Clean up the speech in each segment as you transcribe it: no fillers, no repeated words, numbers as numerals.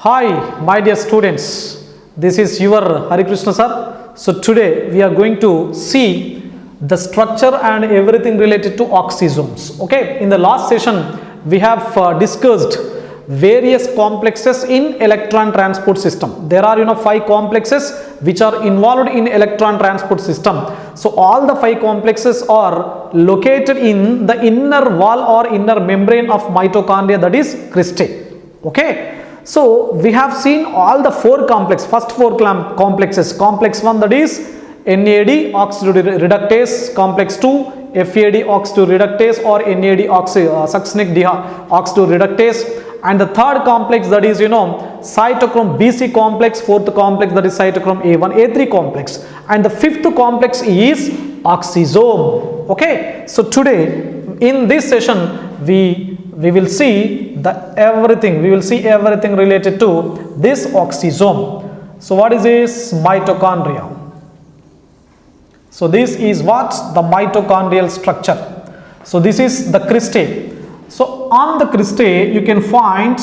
Hi, my dear students. This is your Hari Krishna sir. So today we are going to see the structure and everything related to oxysomes. Okay, in the last session we have discussed various complexes in electron transport system. There are 5 complexes which are involved in electron transport system. So all the 5 complexes are located in the inner wall or inner membrane of mitochondria, that is cristae. Okay. So we have seen all the 4 complexes, first 4 complexes. Complex 1, that is NAD oxidoreductase, complex 2 FAD oxidoreductase or NAD succinic oxidoreductase, and the third complex, that is cytochrome BC complex, fourth complex, that is cytochrome A1 A3 complex, and the fifth complex is oxysome. Okay, so today in this session we will see everything related to this oxysome. So what is this? Mitochondria. So this is what? The mitochondrial structure. So this is the cristae. So on the cristae you can find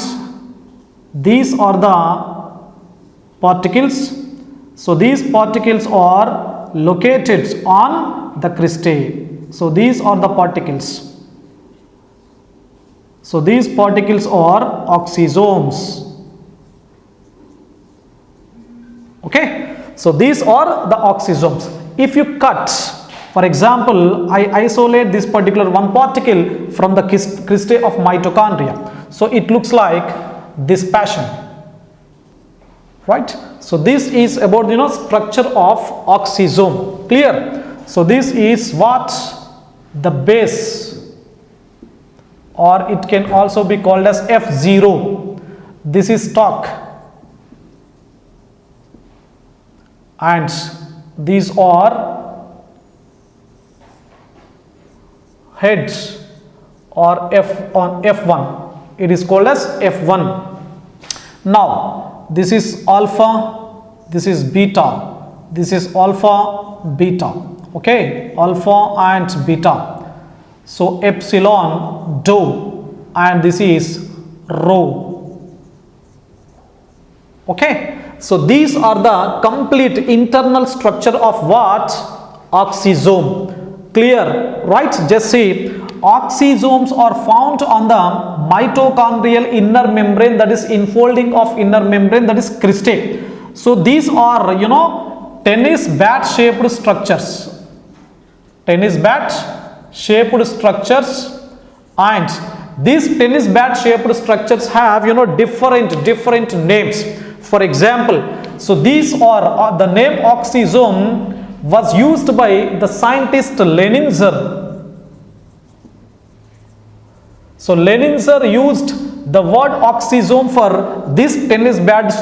these are the particles. So these particles are located on the cristae. So these are the particles. So these particles are oxysomes. Okay, so these are the oxysomes. If you cut, for example, I isolate this particular one particle from the cristae of mitochondria, so it looks like this passion, right? So this is about structure of oxysome. Clear? So this is what? The base, or it can also be called as F0. This is stalk, and these are heads, or F1. It is called as F1. Now this is alpha, this is beta, this is alpha, beta. Okay, alpha and beta. So epsilon, dou, and this is rho. Okay, so these are the complete internal structure of what? Oxysome. Clear, right? Just see, oxysomes are found on the mitochondrial inner membrane, that is enfolding of inner membrane, that is cristae. So these are tennis bat shaped structures. Tennis bat shaped structures, and these tennis bat shaped structures have different names. For example, so these are the name oxysome was used by the scientist Leninzer. So Leninzer used the word oxysome for this tennis bat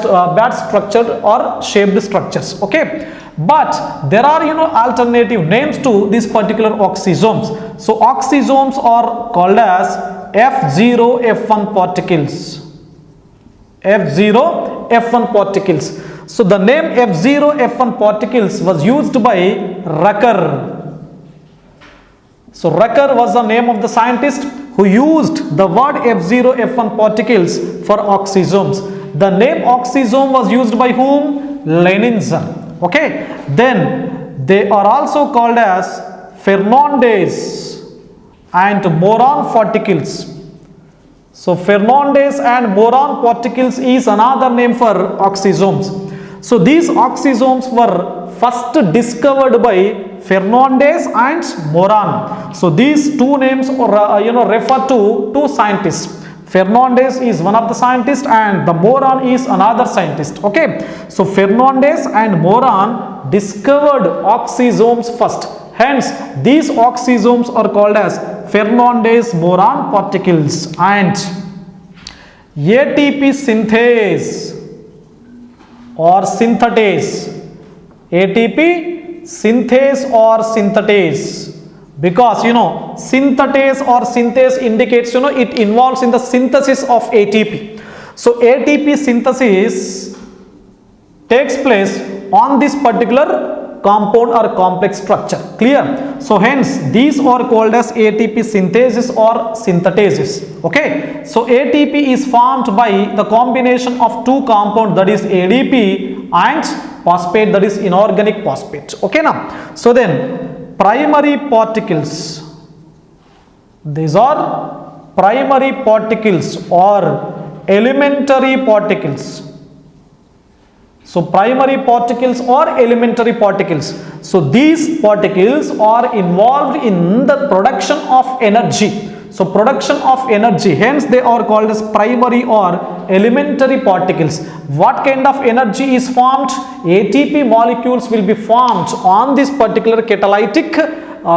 structure or shaped structures. Okay, but there are alternative names to these particular oxysomes. So oxysomes are called as F0 F1 particles. F0 F1 particles. So the name F0 F1 particles was used by Rucker. So Rucker was the name of the scientist who used the word F0 F1 particles for oxysomes. The name oxysome was used by whom? Leninzer. Okay, then they are also called as Fernandez and Moran particles. So Fernandez and Moran particles is another name for oxysomes. So these oxysomes were first discovered by Fernandez and Moran. So these two names refer to two scientists. Fernandez is one of the scientists and the Moran is another scientist. Okay, so Fernandez and Moran discovered oxysomes first. Hence, these oxysomes are called as Fernandez-Moran particles. And ATP synthase or synthetase. ATP synthase or synthetase. Because synthetase or synthase indicates it involves in the synthesis of ATP. So ATP synthesis takes place on this particular compound or complex structure. Clear? So hence these are called as ATP synthesis or synthetases. Okay, so ATP is formed by the combination of two compounds, that is ADP and phosphate, that is inorganic phosphate. Okay now, so then primary particles, these are primary particles or elementary particles. So primary particles or elementary particles. So these particles are involved in the production of energy. So production of energy, hence they are called as primary or elementary particles. What kind of energy is formed? ATP molecules will be formed on this particular catalytic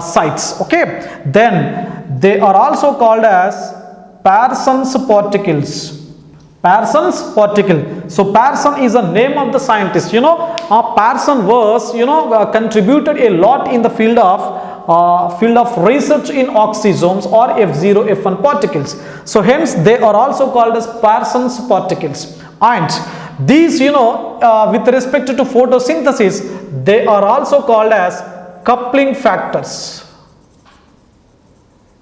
sites. Okay, then they are also called as Parsons particles. Parsons particle. So Parson is the name of the scientist. Parson was contributed a lot in the field of research in oxysomes or F0 F1 particles. So hence they are also called as Parsons particles. And these with respect to photosynthesis, they are also called as coupling factors.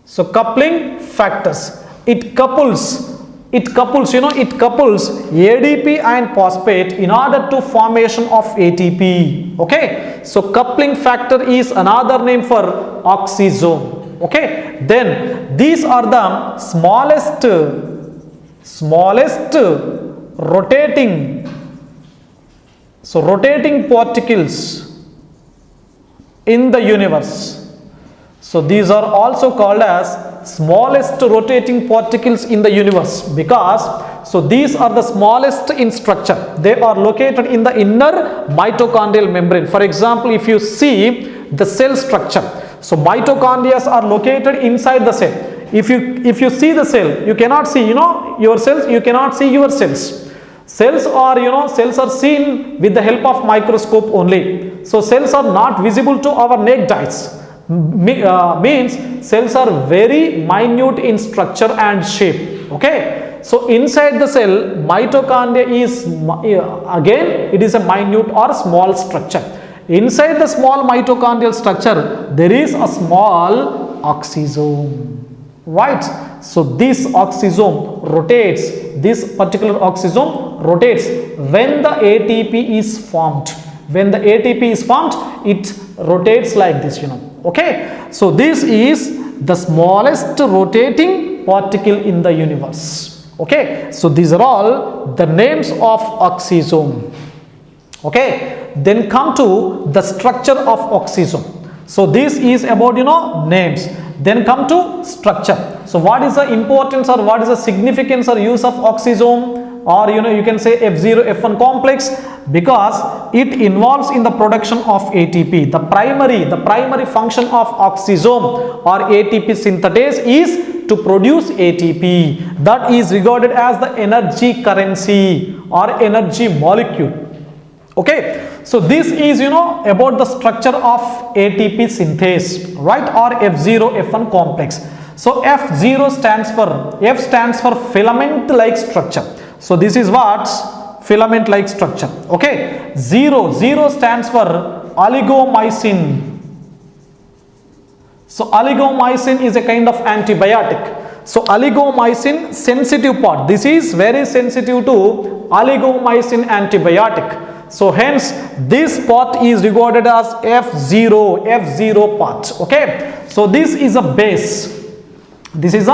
So coupling factors, it couples ADP and phosphate in order to formation of ATP. Okay, so coupling factor is another name for oxysome. Okay, then these are the smallest rotating particles in the universe. So these are also called as smallest rotating particles in the universe, because so these are the smallest in structure. They are located in the inner mitochondrial membrane. For example, if you see the cell structure, so mitochondria are located inside the cell. If you see the cell, you cannot see your cells, you cannot see your cells. Cells are seen with the help of microscope only. So cells are not visible to our naked eyes. Means cells are very minute in structure and shape. Okay, so inside the cell, mitochondria is again it is a minute or small structure. Inside the small mitochondrial structure, there is a small oxysome, right? So this oxysome rotates, this particular oxysome rotates when the ATP is formed. When the ATP is formed, it rotates like this, Okay, so this is the smallest rotating particle in the universe. Okay, so these are all the names of oxysome. Okay, then come to the structure of oxysome. So this is about names. Then come to structure. So what is the importance or what is the significance or use of oxysome? Or you can say F0 F1 complex, because it involves in the production of ATP. The primary function of oxysome or ATP synthetase is to produce ATP. That is regarded as the energy currency or energy molecule. Okay, so this is about the structure of ATP synthase, right, or F0 F1 complex. So F0 stands for filament like structure. So this is what filament like structure. Okay, 0 stands for oligomycin. So oligomycin is a kind of antibiotic. So oligomycin sensitive part, this is very sensitive to oligomycin antibiotic. So hence this part is regarded as F0 part. Okay, so this is a base. This is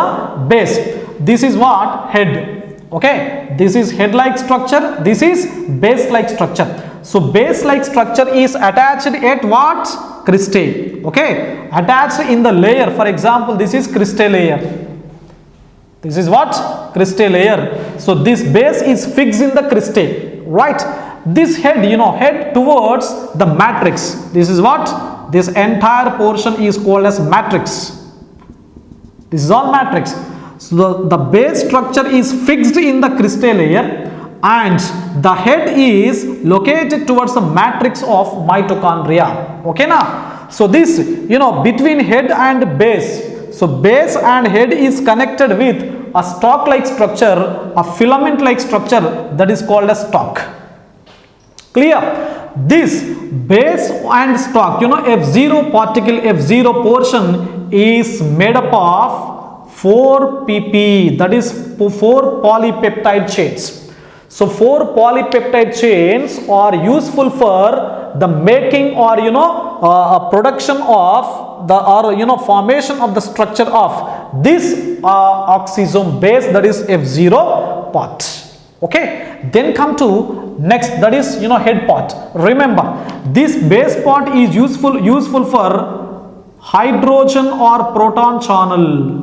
what? Head. Okay, this is head like structure, this is base like structure. So base like structure is attached at what? Cristae. Okay, attached in the layer. For example, this is cristae layer. This is what? Cristae layer. So this base is fixed in the cristae, right? This head, head towards the matrix. This is what? This entire portion is called as matrix. This is all matrix. So the base structure is fixed in the cristae layer and the head is located towards the matrix of mitochondria. Okay now, so this between head and base, so base and head is connected with a stalk like structure, a filament like structure, that is called a stalk. Clear? This base and stock, F0 particle, F0 portion is made up of 4 pp, that is 4 polypeptide chains. So 4 polypeptide chains are useful for the making or production of the formation of the structure of this oxysome base, that is F0 part. Okay, then come to next, that is head part. Remember, this base part is useful for hydrogen or proton channel.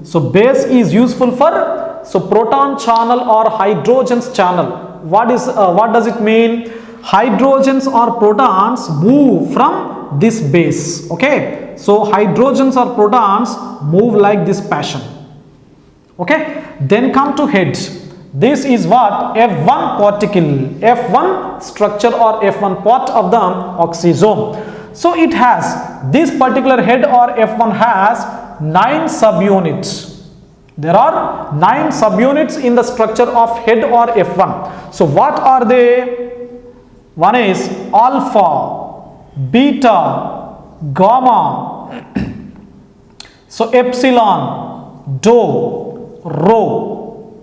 So base is useful for proton channel or hydrogens channel. What does it mean? Hydrogens or protons move from this base. Okay, so hydrogens or protons move like this fashion. Okay, then come to head. This is what? F1 particle, F1 structure or F1 part of the oxysome. So it has, this particular head or F1 has 9 subunits. There are 9 subunits in the structure of head or F1. So what are they? One is alpha, beta, gamma, so epsilon, dou, rho.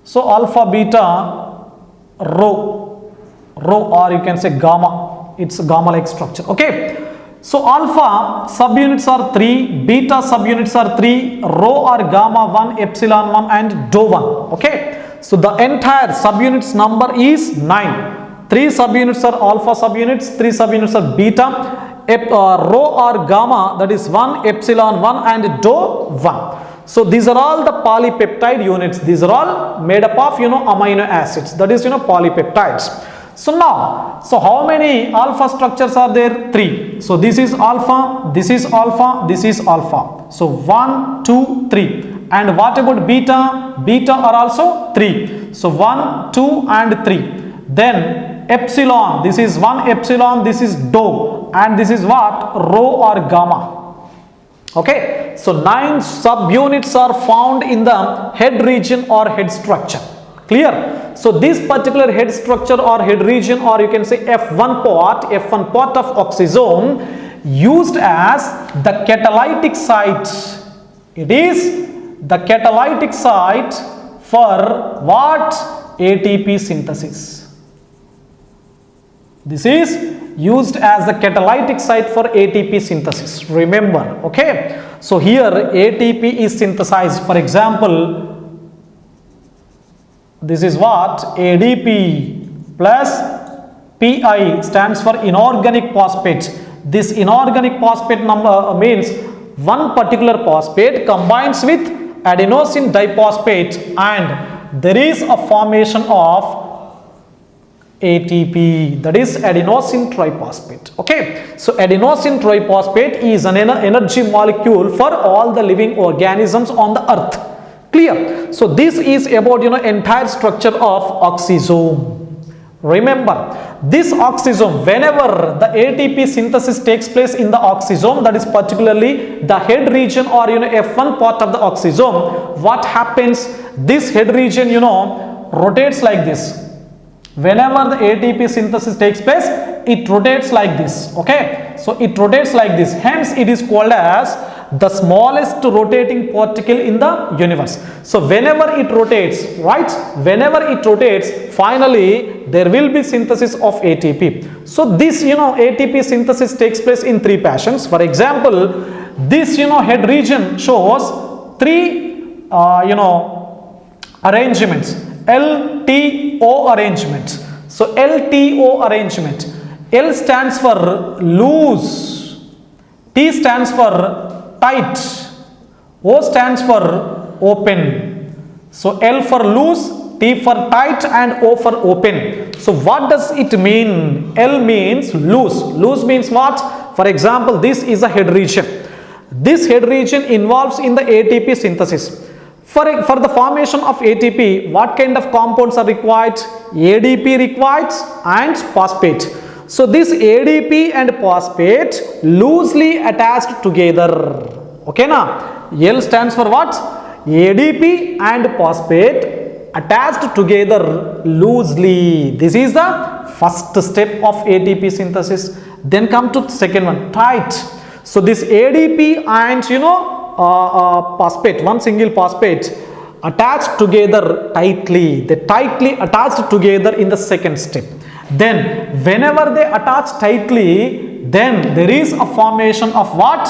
So alpha, beta, rho, or you can say gamma. It's a gamma like structure. Okay, so alpha subunits are 3, beta subunits are 3, rho or gamma 1, epsilon 1 and dou 1. Okay, so the entire subunits number is 9. 3 subunits are alpha subunits, 3 subunits are beta, rho or gamma, that is 1, epsilon 1 and dou 1. So these are all the polypeptide units. These are all made up of amino acids, that is polypeptides. So now, so how many alpha structures are there? 3. So this is alpha, this is alpha, this is alpha. So 1, 2, 3. And what about beta? Beta are also 3. So 1, 2 and 3. Then epsilon, this is 1 epsilon, this is dou, and this is what? Rho or gamma. Okay, so 9 subunits are found in the head region or head structure. Clear? So this particular head structure or head region, or you can say F1 part of oxysome, used as the catalytic site. It is the catalytic site for what? ATP synthesis. This is used as the catalytic site for ATP synthesis. Remember, okay? So here ATP is synthesized. For example, this is what? ADP plus PI stands for inorganic phosphate. This inorganic phosphate number means one particular phosphate combines with adenosine diphosphate and there is a formation of ATP, that is adenosine triphosphate. Okay, so adenosine triphosphate is an energy molecule for all the living organisms on the earth. Clear? So this is about entire structure of oxysome. Remember, this oxysome, whenever the ATP synthesis takes place in the oxysome, that is particularly the head region or F1 part of the oxysome, what happens? This head region rotates like this. Whenever the ATP synthesis takes place, it rotates like this. Okay, so it rotates like this, hence it is called as the smallest rotating particle in the universe. So whenever it rotates, right, whenever it rotates, finally there will be synthesis of ATP. So this ATP synthesis takes place in 3 fashions. For example, this head region shows 3 arrangements, LTO arrangement. So LTO arrangement, L stands for loose, T stands for tight, O stands for open. So L for loose, T for tight and O for open. So what does it mean? L means loose. Loose means what? For example, this is a head region. This head region involves in the ATP synthesis. For the formation of ATP, what kind of compounds are required? ADP requires and phosphate. So this ADP and phosphate loosely attached together. Okay na? L stands for what? ADP and phosphate attached together loosely. This is the first step of ATP synthesis. Then come to the second one, tight. So this ADP and phosphate, one single phosphate attached together tightly. They tightly attached together in the second step. Then whenever they attach tightly, then there is a formation of what?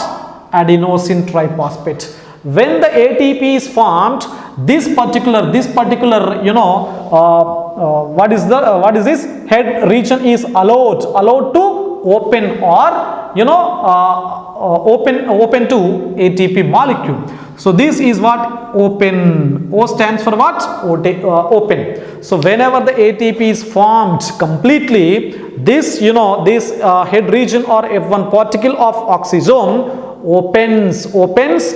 Adenosine triphosphate. When the ATP is formed, this particular what is this head region is allowed to open or open to ATP molecule. So this is what? Open. O stands for what? Open. So whenever the ATP is formed completely, this head region or F1 particle of oxysome opens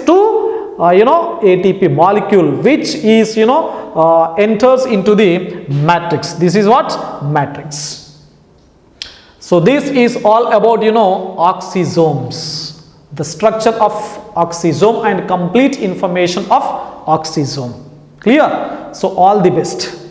to ATP molecule, which is enters into the matrix. This is what? Matrix. So this is all about oxysomes, the structure of oxysome and complete information of oxysome. Clear? So all the best.